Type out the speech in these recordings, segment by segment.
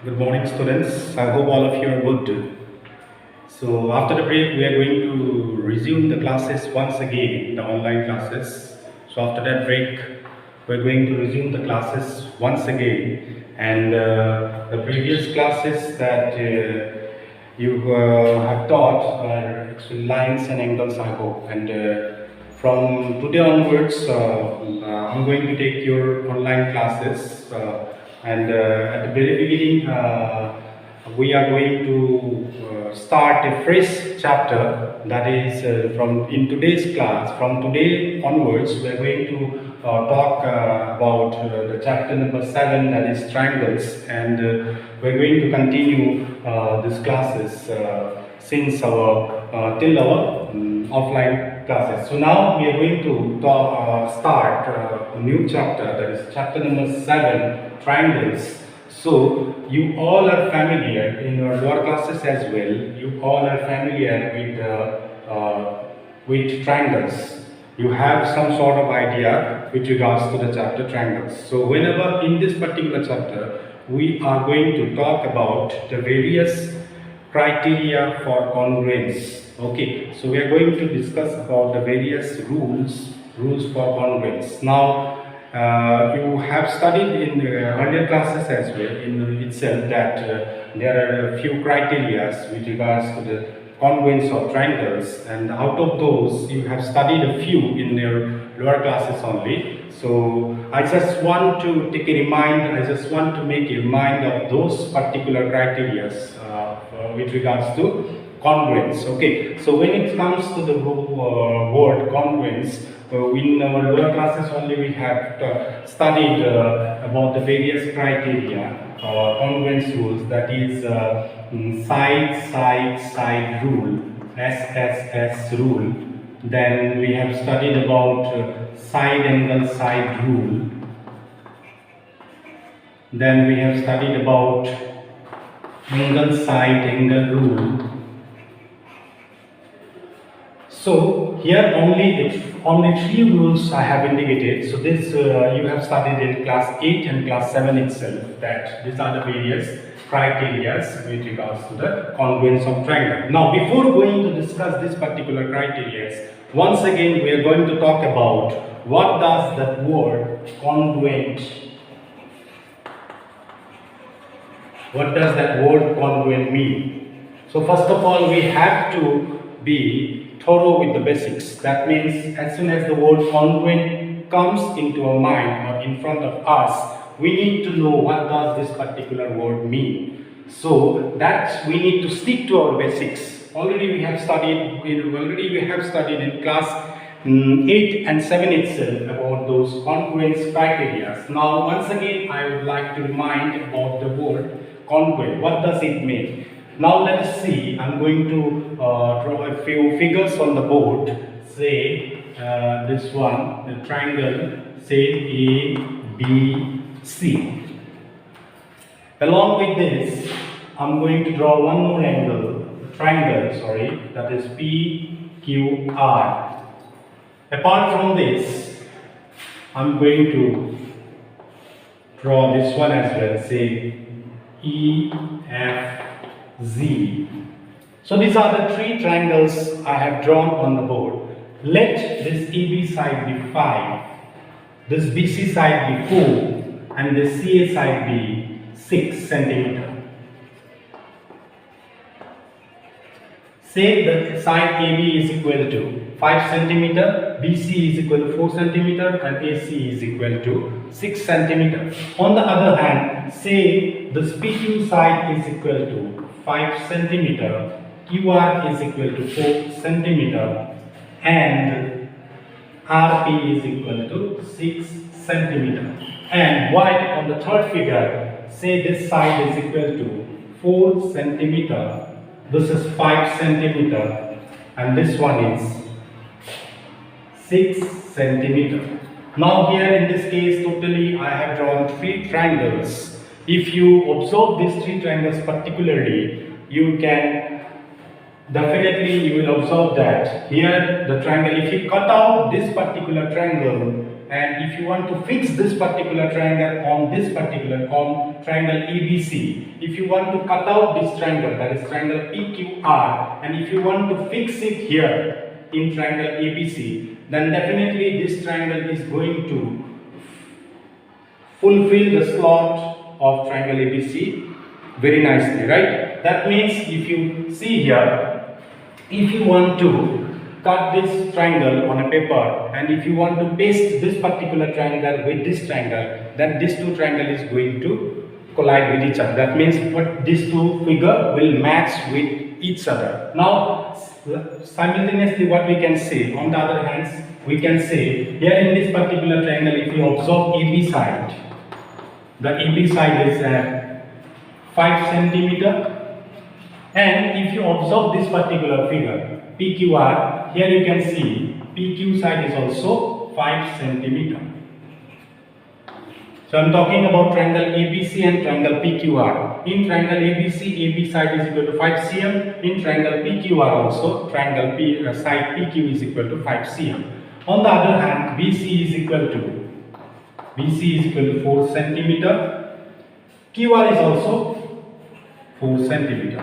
Good morning, students. I hope all of you are good. So, after the break, we are going to resume the classes once again, the online classes. So, after that break, we're going to resume the classes once again. And the previous classes that you have taught are actually lines and angles, I hope. And from today onwards, I'm going to take your online classes. And at the very beginning, we are going to start a fresh chapter, that is from in today's class. From today onwards, we are going to talk about the chapter number 7, that is triangles, and we're going to continue these classes since our till our offline classes. So now we are going to start a new chapter, that is chapter number 7, triangles. So you all are familiar in your lower classes as well. You all are familiar with triangles. You have some sort of idea with regards to the chapter triangles. So whenever in this particular chapter we are going to talk about the various criteria for congruence. Okay, so we are going to discuss about the various rules for congruence. Now you have studied in earlier classes as well in itself that there are a few criteria with regards to the congruence of triangles, and out of those you have studied a few in your lower classes only. So I just want to take a remind, I just want to make a remind of those particular criteria with regards to congruence. Okay, so when it comes to the word congruence, in our lower classes only we have studied about the various criteria, congruence rules, that is side rule, SSS rule. Then we have studied about side angle side rule. Then we have studied about angle side angle rule. So here only three rules I have indicated. So this you have studied in class 8 and class 7 itself, that these are the various criteria with regards to the congruence of triangle. Now before going to discuss this particular criteria, once again we are going to talk about what does that word congruent, what does that word congruent mean? So first of all, we have to be thorough with the basics. That means as soon as the word congruent comes into our mind or in front of us, we need to know what does this particular word mean. So that we need to stick to our basics. Already we have studied in class 8 and 7 itself about those congruence criteria. Now once again I would like to remind about the word congruent. What does it mean? Now let us see. I'm going to draw a few figures on the board. Say this one, the triangle, say A, B, C. Along with this, I'm going to draw one more triangle, that is P, Q, R. Apart from this, I'm going to draw this one as well, say E, F, Z. So these are the three triangles I have drawn on the board. Let this AB side be 5, this BC side be 4, and this CA side be 6 centimeter. Say the side AB is equal to 5 centimeter, BC is equal to 4 centimeter, and AC is equal to 6 centimeter. On the other hand, say the PQ side is equal to 5 centimeter, QR is equal to 4 centimeter, and RP is equal to 6 centimeter. And while on the third figure, say this side is equal to 4 centimeter, this is 5 centimeter, and this one is 6 centimeter. Now here in this case totally I have drawn three triangles. If you observe these three triangles particularly, you can definitely you will observe that here the triangle, if you cut out this particular triangle, and if you want to fix this particular triangle on this particular triangle ABC, if you want to cut out this triangle, that is triangle PQR, and if you want to fix it here in triangle ABC, then definitely this triangle is going to fulfill the slot of triangle ABC very nicely, right? That means if you see here, if you want to cut this triangle on a paper and if you want to paste this particular triangle with this triangle, then these two triangles is going to collide with each other. That means what these two figure will match with each other. Now simultaneously what we can say, on the other hand, we can say here in this particular triangle, if you observe AB side, the AB side is 5 centimeter, and if you observe this particular figure PQR, here you can see PQ side is also 5 centimeter. So I am talking about triangle ABC and triangle PQR. In triangle ABC, AB side is equal to 5 cm. In triangle PQR also, triangle side PQ is equal to 5 cm. On the other hand, BC is equal to 4 centimeter. QR is also 4 centimeter.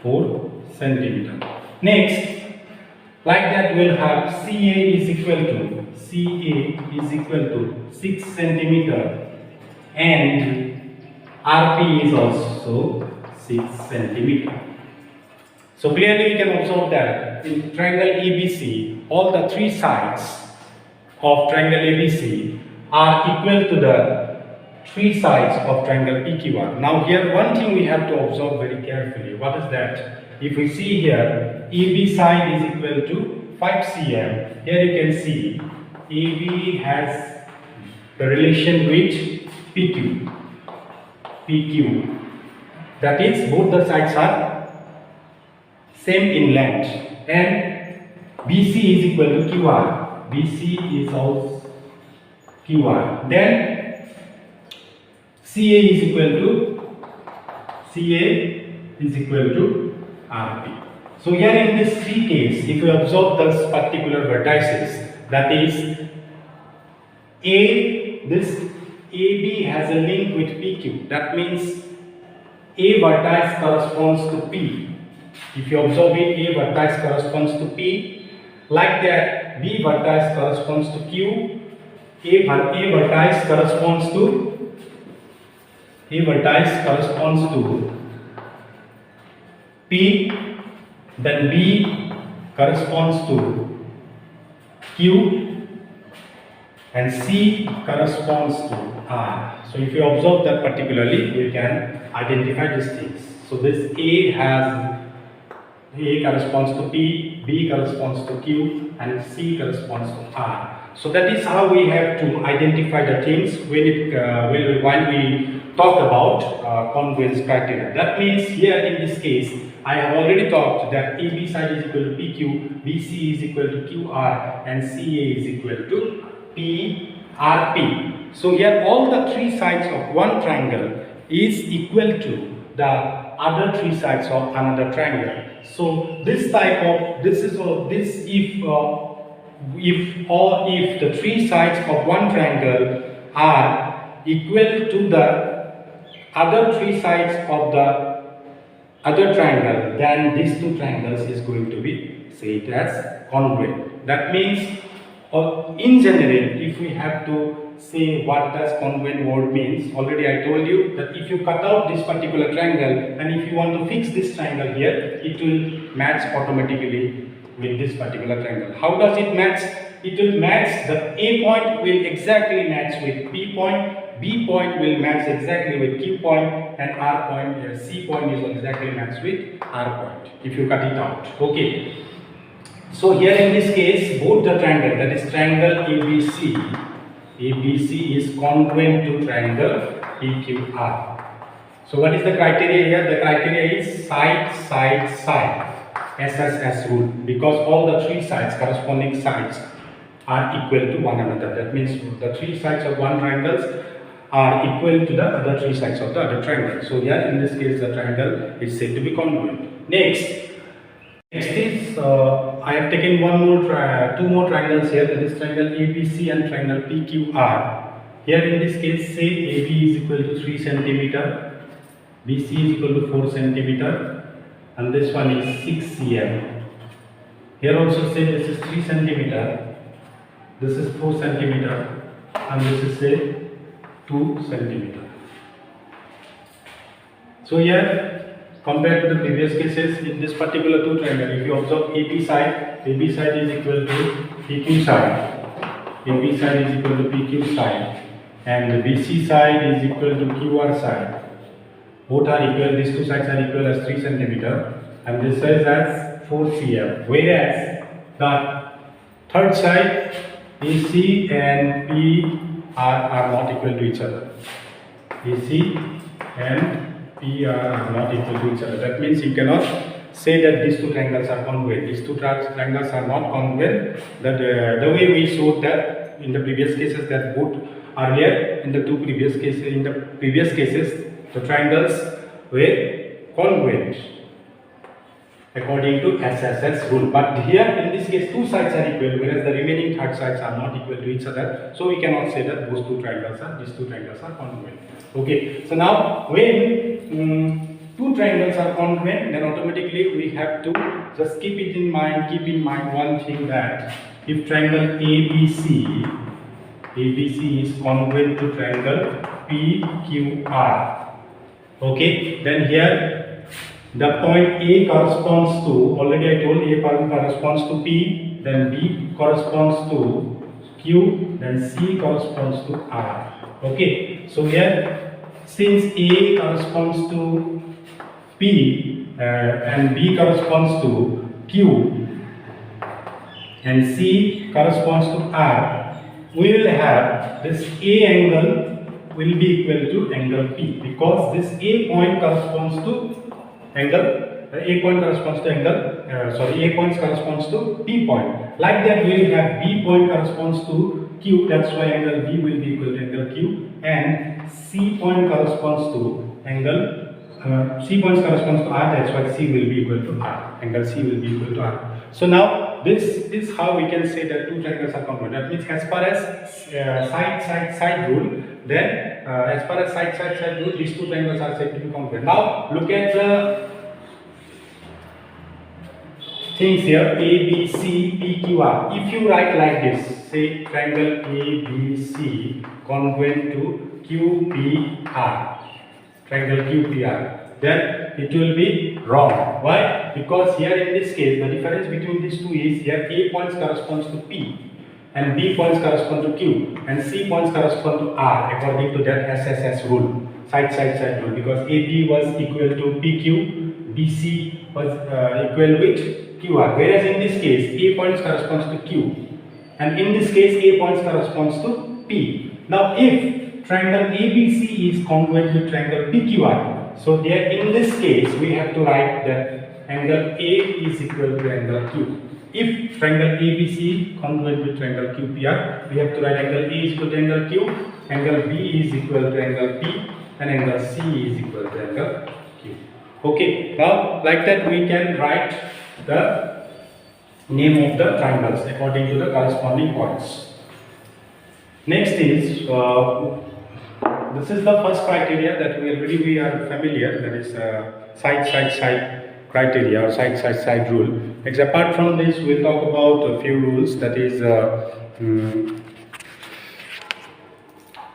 4 centimeter. Next, like that we'll have CA is equal to 6 centimeter and RP is also 6 centimeter. So clearly we can observe that in triangle ABC, all the three sides of triangle ABC are equal to the three sides of triangle PQR. Now here one thing we have to observe very carefully. What is that? If we see here, AB side is equal to 5 cm. Here you can see AB has the relation with PQ. That is, both the sides are same in length, and BC is equal to QR. BC is also QR. Then CA is equal to RP. So here in this three case, if you observe this particular vertices, that is this AB has a link with PQ. That means A vertex corresponds to P. If you observe it, A vertex corresponds to P. Like that, B vertex corresponds to Q. A vertex corresponds to P. Then B corresponds to Q, and C corresponds to R. So if you observe that particularly, you can identify these things. So this A corresponds to P, B corresponds to Q, and C corresponds to R. So that is how we have to identify the things while we talk about congruence criteria. That means here in this case, I have already talked that AB side is equal to PQ, BC is equal to QR, and CA is equal to PRP. So here all the three sides of one triangle is equal to the other three sides of another triangle. So this if the three sides of one triangle are equal to the other three sides of the other triangle, then these two triangles is going to be said as congruent. That means in general, if we have to say what does congruent word means, already I told you that if you cut out this particular triangle and if you want to fix this triangle here, it will match automatically with this particular triangle. How does it match? It will match, the A point will exactly match with B point, B point will match exactly with Q point, and R point, C point is exactly matched with R point if you cut it out. Okay. So here in this case, both the triangle, that is triangle ABC is congruent to triangle PQR. So what is the criteria here? The criteria is side, side, side. SSS rule, because all the three sides, corresponding sides, are equal to one another. That means the three sides of one triangle are equal to the other three sides of the other triangle. So here in this case, the triangle is said to be congruent. Next is I have taken two more triangles here, that is triangle ABC and triangle PQR. Here in this case, say AB is equal to 3 centimeter, BC is equal to 4 centimeter, and this one is 6 cm. Here also say this is 3 centimeter, this is 4 centimeter, and this is say 2 centimeter. So here, compared to the previous cases, in this particular two triangle, if you observe AB side is equal to PQ side, AB side is equal to PQ side, and the BC side is equal to QR side. Both are equal, these two sides are equal as 3 centimeter, and this side as 4 cm. Whereas the third side, AC and PR are not equal to each other. AC and PR are not equal to each other. That means you cannot say that these two triangles are congruent. These two triangles are not congruent. That the way we showed that in the previous cases, that both earlier in the previous cases, the triangles were congruent according to SSS rule. But here in this case, two sides are equal, whereas the remaining third sides are not equal to each other. So we cannot say that these two triangles are congruent. Okay. So now when two triangles are congruent, then automatically we have to just keep in mind one thing, that if triangle ABC is congruent to triangle PQR, okay, then here the point A corresponds to, already I told A corresponds to P, then B corresponds to Q, then C corresponds to R. Okay, so here since A corresponds to P and B corresponds to Q and C corresponds to R, we will have this A angle will be equal to angle P, because this A point corresponds to angle, A point corresponds to P point. Like that we will have B point corresponds to Q, that's why angle B will be equal to angle Q, and C point corresponds to angle C point corresponds to R, that's why C will be equal to R, angle C will be equal to R. So now this is how we can say that two triangles are congruent. That means as far as side rule, then as far as side rule, these two triangles are said to be congruent. Now look at the things here, A, B, C, P, Q, R. If you write like this, say triangle A, B, C congruent to Q, P, R, triangle Q, P, R, then it will be wrong. Why? Because here in this case, the difference between these two is here A points corresponds to P and B points correspond to Q and C points correspond to R according to that SSS rule, side rule, because AB was equal to PQ, BC was equal with QR, whereas in this case A points corresponds to Q and in this case A points corresponds to P. Now if triangle ABC is congruent with triangle PQR, so there in this case we have to write that angle A is equal to angle Q. If triangle ABC congruent with triangle QPR, we have to write angle A is equal to angle Q, angle B is equal to angle P, and angle C is equal to angle Q. Okay, now like that we can write the name of the triangles according to the corresponding points. Next is this is the first criteria that we are familiar, that is side criteria or side rule. Apart from this, we'll talk about a few rules, that is we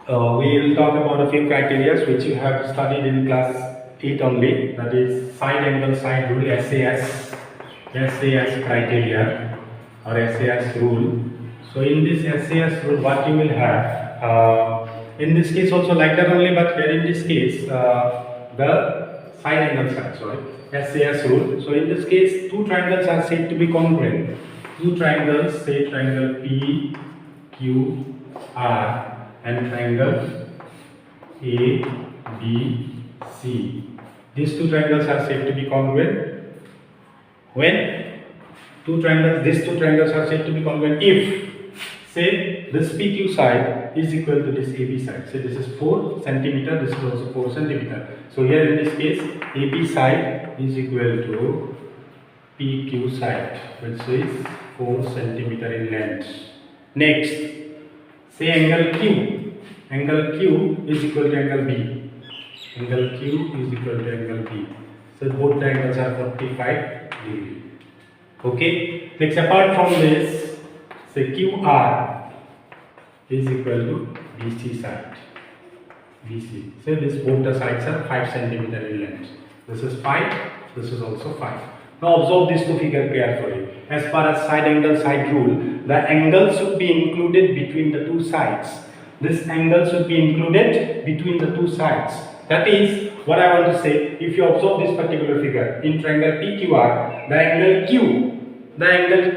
will talk about a few criteria which you have studied in class 8 only, that is side angle side rule, SAS criteria or SAS rule. So in this SAS rule, what you will have, in this case also like that only, but here in this case the side angle side, SAS rule. So in this case two triangles are said to be congruent. Two triangles, say triangle P, Q, R and triangle A, B, C. These two triangles are said to be congruent when these two triangles are said to be congruent if, say, this PQ side is equal to this AB side. Say this is 4 centimeter, this is also 4 centimeter. So here in this case, AB side is equal to PQ side, which is 4 centimeter in length. Next, say angle Q. Angle Q is equal to angle B. Angle Q is equal to angle B. So both the angles are 45 degree. Okay. Next, apart from this, say QR is equal to BC side. BC. So this both the sides are 5 centimeter in length. This is 5. This is also 5. Now observe these two figures carefully. As far as side angle side rule, the angle should be included between the two sides. This angle should be included between the two sides. That is what I want to say. If you observe this particular figure in triangle PQR, the angle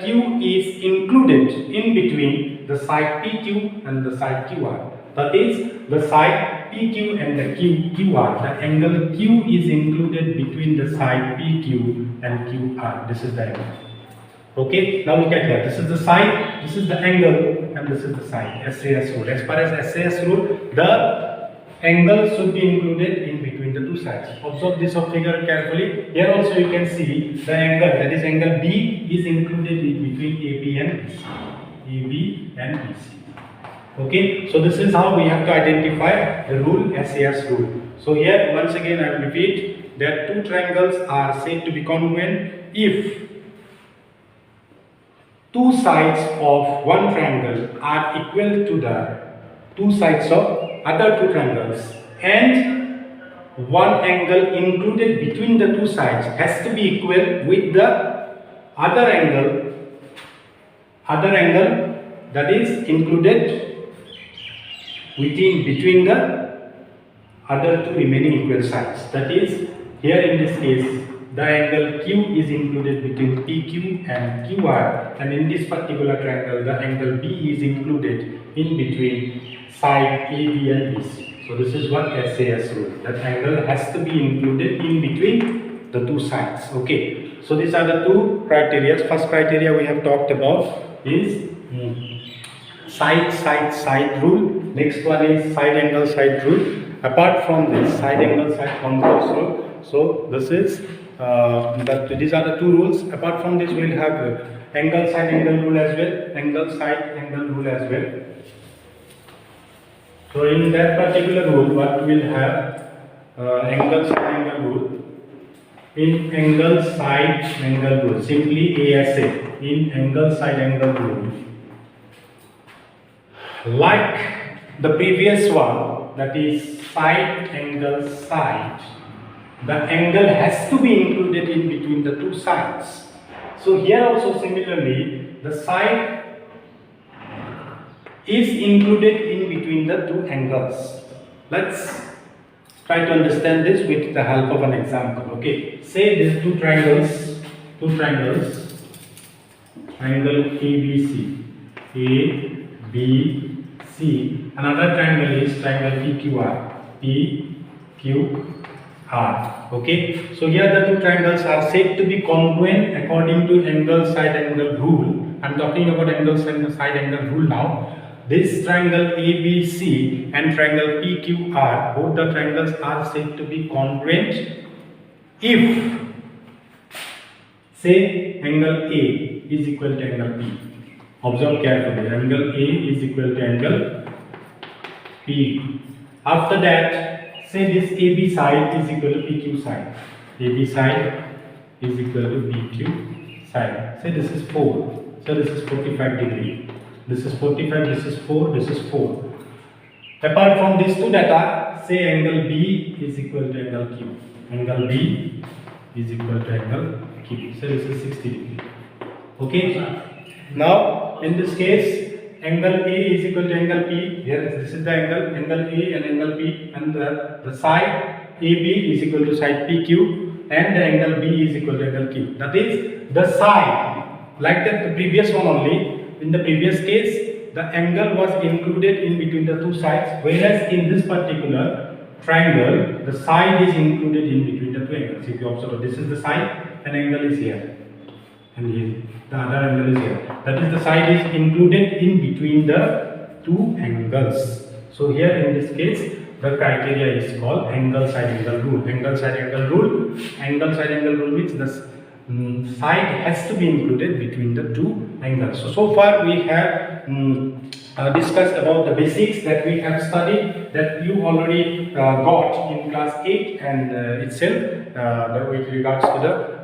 Q is included in between the side PQ and the side QR. That is the side PQ and the QR. The angle Q is included between the side PQ and QR. This is the angle. Okay, now look at here. This is the side, this is the angle, and this is the side. SAS rule. As far as SAS rule, the angle should be included in between the two sides. Observe this figure carefully. Here also you can see the angle, that is angle B, is included in between AB and BC. AB and BC. Okay, so this is how we have to identify the rule, SAS rule. So here once again I will repeat that two triangles are said to be congruent if two sides of one triangle are equal to the two sides of other two triangles, and one angle included between the two sides has to be equal with the other angle that is included between the other two remaining equal sides. That is, here in this case, the angle Q is included between PQ and QR, and in this particular triangle, the angle B is included in between side AB and BC. So this is what SAS rule. That angle has to be included in between the two sides. Okay. So these are the two criteria. First criteria we have talked about is side rule. Next one is side angle side rule. Apart from this, side angle side congruence rule. So this is these are the two rules. Apart from this, we will have angle side angle rule as well. Angle side angle rule as well. So in that particular rule, what we will have angle side angle rule. In angle side angle rule, simply ASA. In angle side angle rule, like the previous one, that is side angle side, the angle has to be included in between the two sides. So here also similarly, the side is included in between the two angles. Let's try to understand this with the help of an example. Okay, say these two triangles, triangle ABC, ABC, another triangle is triangle PQR. Okay, so here the two triangles are said to be congruent according to angle side angle rule. I am talking about angle side angle rule now. This triangle ABC and triangle PQR, both the triangles are said to be congruent if, say, angle A is equal to angle P. Observe carefully. Angle A is equal to angle P. After that, say this AB side is equal to PQ side. AB side is equal to PQ side. Say this is 4. So this is 45 degree. This is 45, this is 4, this is 4. Apart from these two data, say angle B is equal to angle Q. Angle B is equal to angle Q. So this is 60 degree. Okay? Now, in this case, angle A is equal to angle P. Here, this is the angle A and angle P, and the side AB is equal to side PQ, and the angle B is equal to angle Q. That is, the side, like the previous one only. In the previous case, the angle was included in between the two sides, whereas in this particular triangle, the side is included in between the two angles. If you observe, this is the side, and angle is here, and here, the other angle is here. That is, the side is included in between the two angles. So here in this case, the criteria is called angle side angle rule. Angle side angle rule. Angle side angle rule means side has to be included between the two angles. So far we have discussed about the basics that we have studied, that you already got in class 8 and itself with regards to the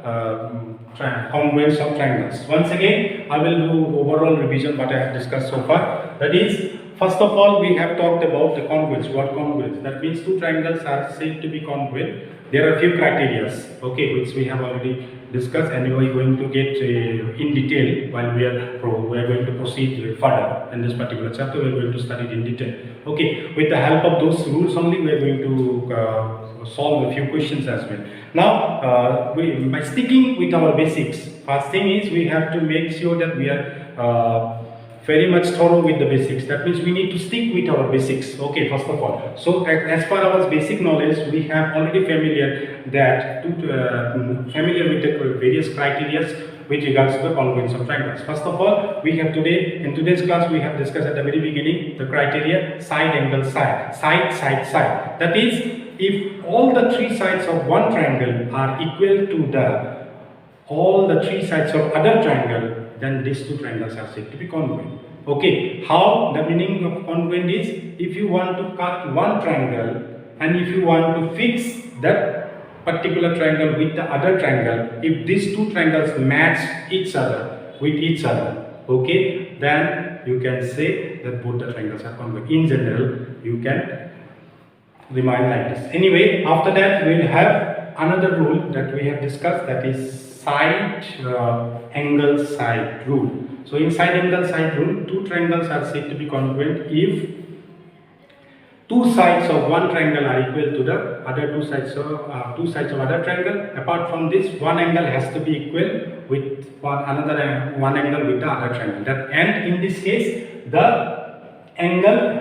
congruence of triangles. Once again, I will do overall revision what I have discussed so far. That is, first of all, we have talked about the congruence. What congruence? That means two triangles are said to be congruent. There are a few criteria, okay, which we have already discussed, and we are going to get in detail while we are going to proceed further in this particular chapter. We are going to study it in detail. Okay, with the help of those rules only, we are going to solve a few questions as well. Now, by sticking with our basics, first thing is we have to make sure that we are very much thorough with the basics. That means we need to stick with our basics. Okay, first of all. So as per our basic knowledge, we have already familiar with the various criteria with regards to the congruence of triangles. First of all, we have in today's class, we have discussed at the very beginning the criteria side, angle, side, side, side, side. That is, if all the three sides of one triangle are equal to all the three sides of other triangle, then these two triangles are said to be congruent. Okay, how the meaning of congruent is, if you want to cut one triangle and if you want to fix that particular triangle with the other triangle, if these two triangles match each other with each other, okay, then you can say that both the triangles are congruent. In general, you can remind like this. Anyway, after that we will have another rule that we have discussed, that is side angle side rule. So in side angle side rule, two triangles are said to be congruent if two sides of one triangle are equal to the other two sides of other triangle. Apart from this, one angle has to be equal with one angle with the other triangle. And in this case, the angle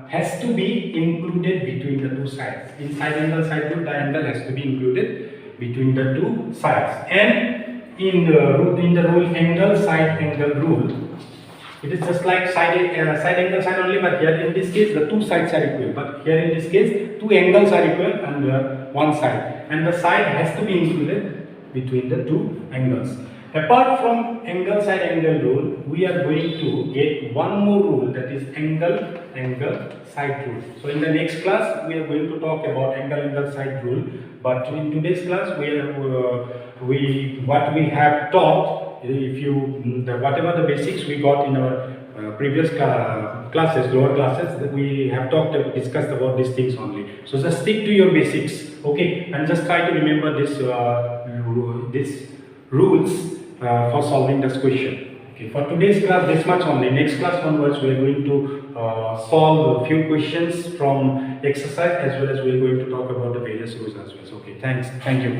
has to be included between the two sides. In side angle side rule, the angle has to be included between the two sides. And in the rule angle side angle rule, it is just like side angle side only, but here in this case the two sides are equal. But here in this case, two angles are equal and one side, and the side has to be included between the two angles. Apart from angle side angle rule, we are going to get one more rule, that is angle side rule. So in the next class, we are going to talk about angle side rule. But in today's class, what we have taught, whatever the basics we got in our previous classes, lower classes, that we have discussed about these things only. So just stick to your basics, okay, and just try to remember these rules for solving this question. Okay, for today's class, this much only. Next class onwards, we are going to solve a few questions from exercise, as well as we are going to talk about the various rules as well. Okay, thank you.